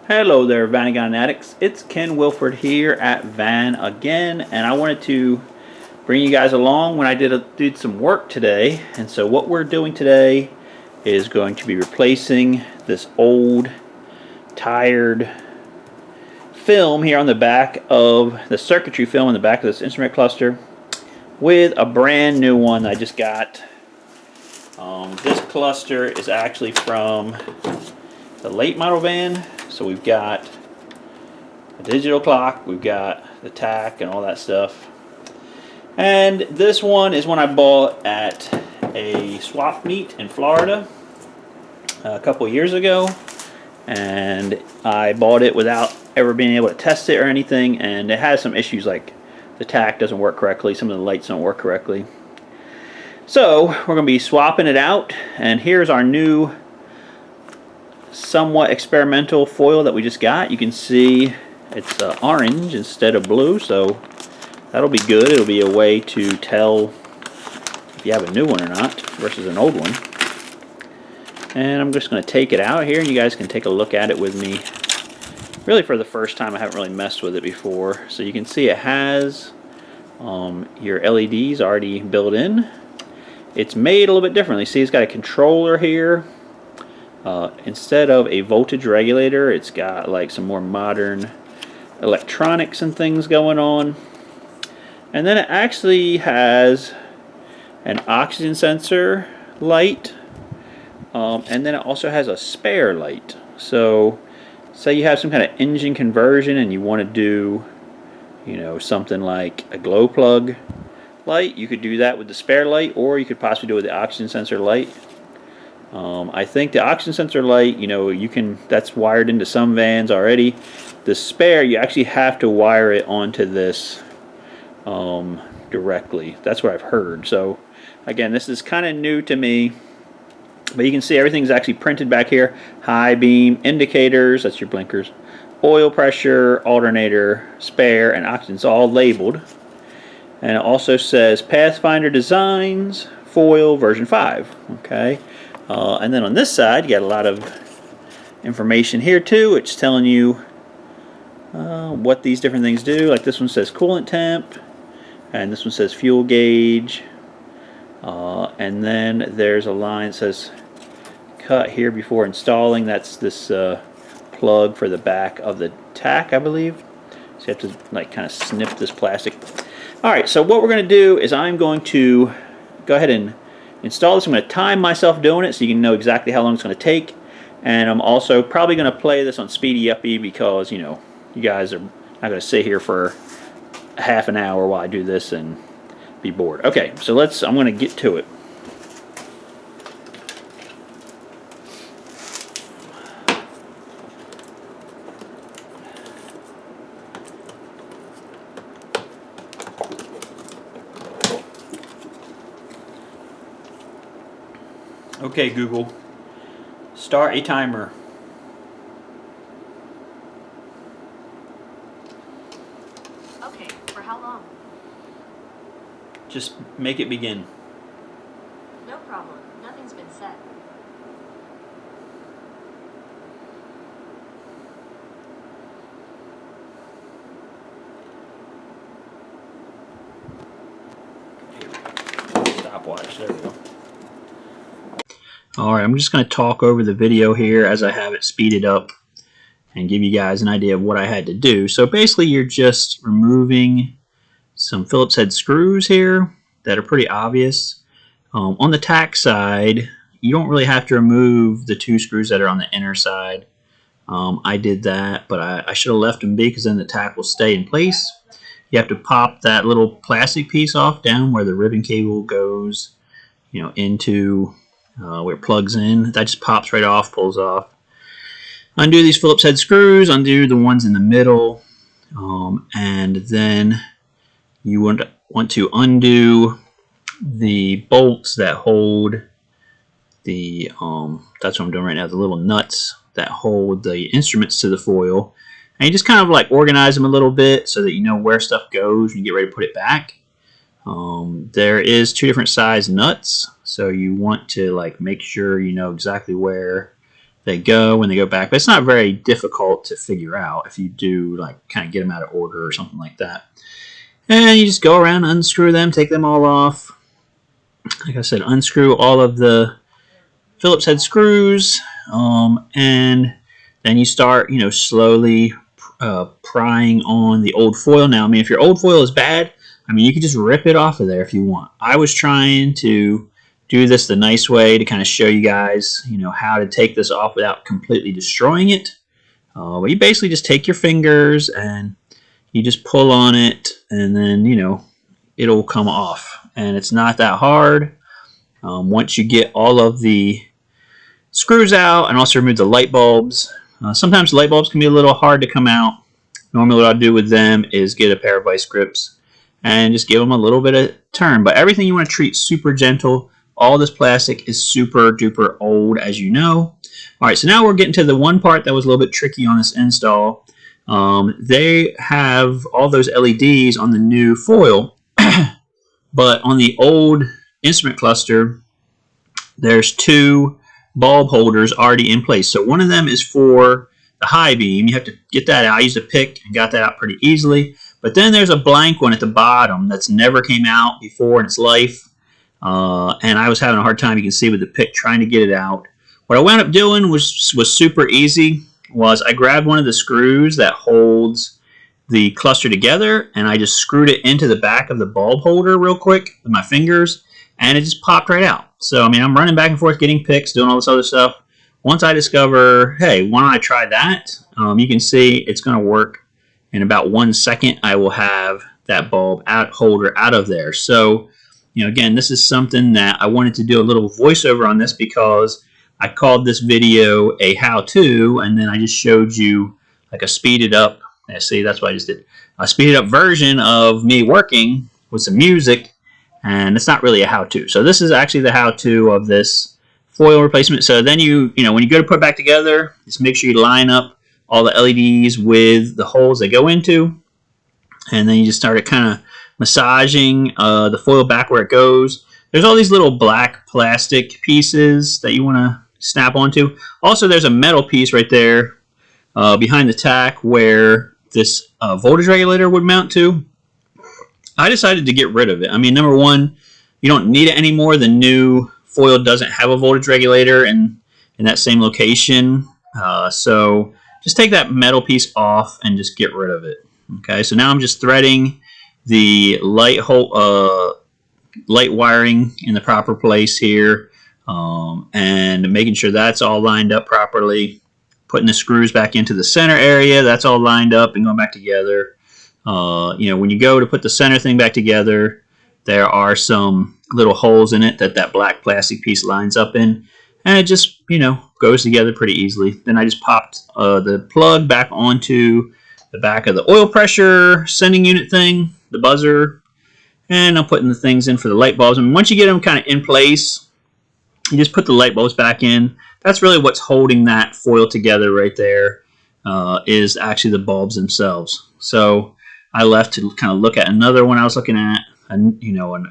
Hello there, Vanagon addicts. It's Ken Wilford here at Van again, and I wanted to bring you guys along when I did some work today. And so what we're doing today is going to be replacing this old, tired film here on the back of the circuitry film in the back of this instrument cluster with a brand new one that I just got. This cluster is actually from the late model van. So we've got a digital clock, we've got the tack and all that stuff. And this one is one I bought at a swap meet in Florida a couple years ago. And I bought it without ever being able to test it or anything. And it has some issues like the tack doesn't work correctly, some of the lights don't work correctly. So we're going to be swapping it out. And here's our new somewhat experimental foil that we just got. You can see it's orange instead of blue, so that'll be good. It'll be a way to tell if you have a new one or not versus an old one. And I'm just going to take it out here and you guys can take a look at it with me. Really for the first time, I haven't really messed with it before. So you can see it has your LEDs already built in. It's made a little bit differently. See, it's got a controller here. Instead of a voltage regulator, it's got like some more modern electronics and things going on. And then it actually has an oxygen sensor light, and then it also has a spare light. So say you have some kind of engine conversion and you want to do, you know, something like a glow plug light, you could do that with the spare light, or you could possibly do it with the oxygen sensor light. I think the oxygen sensor light, you know, that's wired into some vans already. The spare, you actually have to wire it onto this directly. That's what I've heard. So again, this is kind of new to me, but you can see everything's actually printed back here. High beam indicators, that's your blinkers, oil pressure, alternator, spare, and oxygen's all labeled. And it also says Pathfinder Designs Foil version 5. Okay. And then on this side, you got a lot of information here too. It's telling you what these different things do. Like this one says coolant temp, and this one says fuel gauge. And then there's a line that says cut here before installing. That's this plug for the back of the tack, I believe. So you have to like kind of snip this plastic. All right, so what we're going to do is I'm going to go ahead and install this. I'm going to time myself doing it so you can know exactly how long it's going to take. And I'm also probably going to play this on Speedy Uppy because, you know, you guys are not going to sit here for half an hour while I do this and be bored. Okay, so I'm going to get to it. Okay, Google, start a timer. Okay, for how long? Just make it begin. No problem. Nothing's been set. Stopwatch, there we go. Alright, I'm just going to talk over the video here as I have it speeded up and give you guys an idea of what I had to do. So basically you're just removing some Phillips head screws here that are pretty obvious. On the tack side, you don't really have to remove the two screws that are on the inner side. I did that, but I should have left them be because then the tack will stay in place. You have to pop that little plastic piece off down where the ribbon cable goes, you know, into where it plugs in. That just pops right off, pulls off. Undo these Phillips head screws, undo the ones in the middle, and then you want to undo the bolts that hold the, that's what I'm doing right now, the little nuts that hold the instruments to the foil. And you just kind of like organize them a little bit so that you know where stuff goes when you get ready to put it back. There is two different size nuts, so you want to like make sure you know exactly where they go when they go back. But it's not very difficult to figure out if you do like kind of get them out of order or something like that. And you just go around, unscrew them, take them all off. Like I said, unscrew all of the Phillips head screws, and then you start, slowly prying on the old foil. Now, I mean, if your old foil is bad, I mean, you can just rip it off of there if you want. I was trying to do this the nice way to kind of show you guys, how to take this off without completely destroying it. But you basically just take your fingers and you just pull on it, and then, it'll come off. And it's not that hard. Once you get all of the screws out and also remove the light bulbs. Sometimes light bulbs can be a little hard to come out. Normally what I'll do with them is get a pair of vice grips and just give them a little bit of turn. But everything you want to treat super gentle. All this plastic is super duper old, as you know. Alright, so now we're getting to the one part that was a little bit tricky on this install. They have all those LEDs on the new foil, but on the old instrument cluster, there's two bulb holders already in place. So one of them is for the high beam. You have to get that out. I used a pick and got that out pretty easily. But then there's a blank one at the bottom that's never came out before in its life. And I was having a hard time, you can see with the pick, trying to get it out. What I wound up doing was super easy. I grabbed one of the screws that holds the cluster together, and I just screwed it into the back of the bulb holder real quick with my fingers, and it just popped right out. So, I mean, I'm running back and forth getting picks, doing all this other stuff. Once I discover, hey, why don't I try that? You can see it's going to work in about 1 second. I will have that bulb holder out of there. So, again, this is something that I wanted to do a little voiceover on this because I called this video a how-to, and then I just showed you like a speeded up. See, that's what I just did. A speeded up version of me working with some music. And it's not really a how-to. So this is actually the how-to of this foil replacement. So then when you go to put it back together, just make sure you line up all the LEDs with the holes they go into. And then you just start kind of massaging the foil back where it goes. There's all these little black plastic pieces that you want to snap onto. Also, there's a metal piece right there behind the tack where this voltage regulator would mount to. I decided to get rid of it. I mean, number one, you don't need it anymore. The new foil doesn't have a voltage regulator in that same location. So just take that metal piece off and just get rid of it. Okay, so now I'm just threading the light wiring in the proper place here, and making sure that's all lined up properly. Putting the screws back into the center area, that's all lined up and going back together. When you go to put the center thing back together, there are some little holes in it that black plastic piece lines up in, and it just, goes together pretty easily. Then I just popped the plug back onto the back of the oil pressure sending unit thing, the buzzer, and I'm putting the things in for the light bulbs. And once you get them kind of in place, you just put the light bulbs back in. That's really what's holding that foil together right there, is actually the bulbs themselves. So I left to kind of look at another one I was looking at, an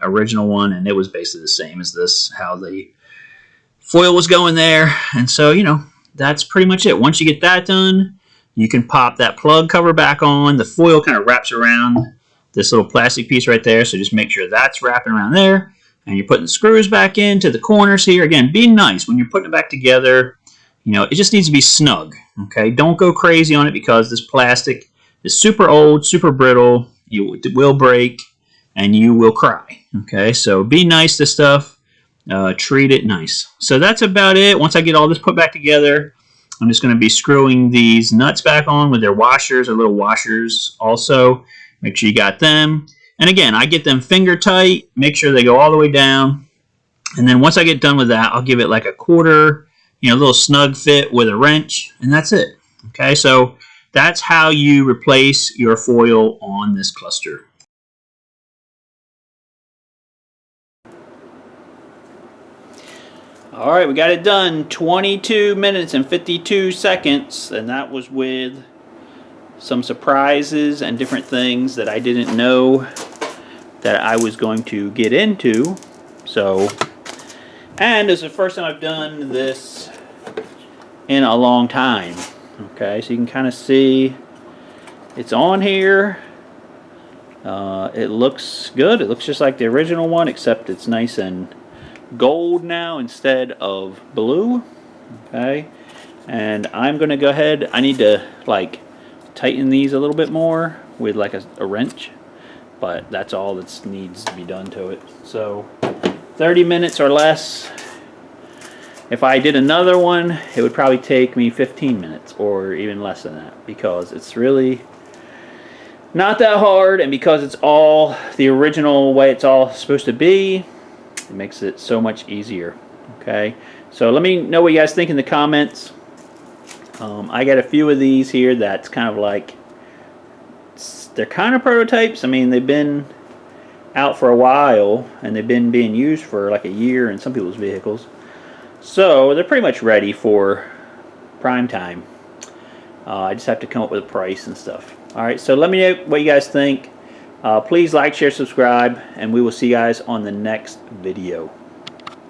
original one, and it was basically the same as this, how the foil was going there. And so, that's pretty much it. Once you get that done, you can pop that plug cover back on. The foil kind of wraps around this little plastic piece right there, so just make sure that's wrapping around there. And you're putting the screws back into the corners here. Again, be nice when you're putting it back together. It just needs to be snug. Okay, don't go crazy on it because this plastic is super old, super brittle. It will break, and you will cry. Okay, so be nice to stuff. Treat it nice. So that's about it. Once I get all this put back together, I'm just going to be screwing these nuts back on with their washers, or little washers also. Make sure you got them. And again, I get them finger tight. Make sure they go all the way down. And then once I get done with that, I'll give it like a quarter, little snug fit with a wrench, and that's it. Okay, so that's how you replace your foil on this cluster. All right, we got it done. 22 minutes and 52 seconds, and that was with some surprises and different things that I didn't know that I was going to get into. So, and this is the first time I've done this in a long time. Okay, so you can kind of see it's on here. It looks good. It looks just like the original one, except it's nice and gold now instead of blue. Okay, and I'm gonna go ahead. I need to like tighten these a little bit more with like a wrench, but that's all that needs to be done to it. So 30 minutes or less. If I did another one, it would probably take me 15 minutes or even less than that, because it's really not that hard, and because it's all the original way it's all supposed to be, it makes it so much easier. Okay, so let me know what you guys think in the comments. I got a few of these here that's kind of like, they're kind of prototypes. I mean, they've been out for a while and they've been being used for like a year in some people's vehicles, so they're pretty much ready for prime time. I just have to come up with a price and stuff. Alright, so let me know what you guys think. Please like, share, subscribe, and we will see you guys on the next video.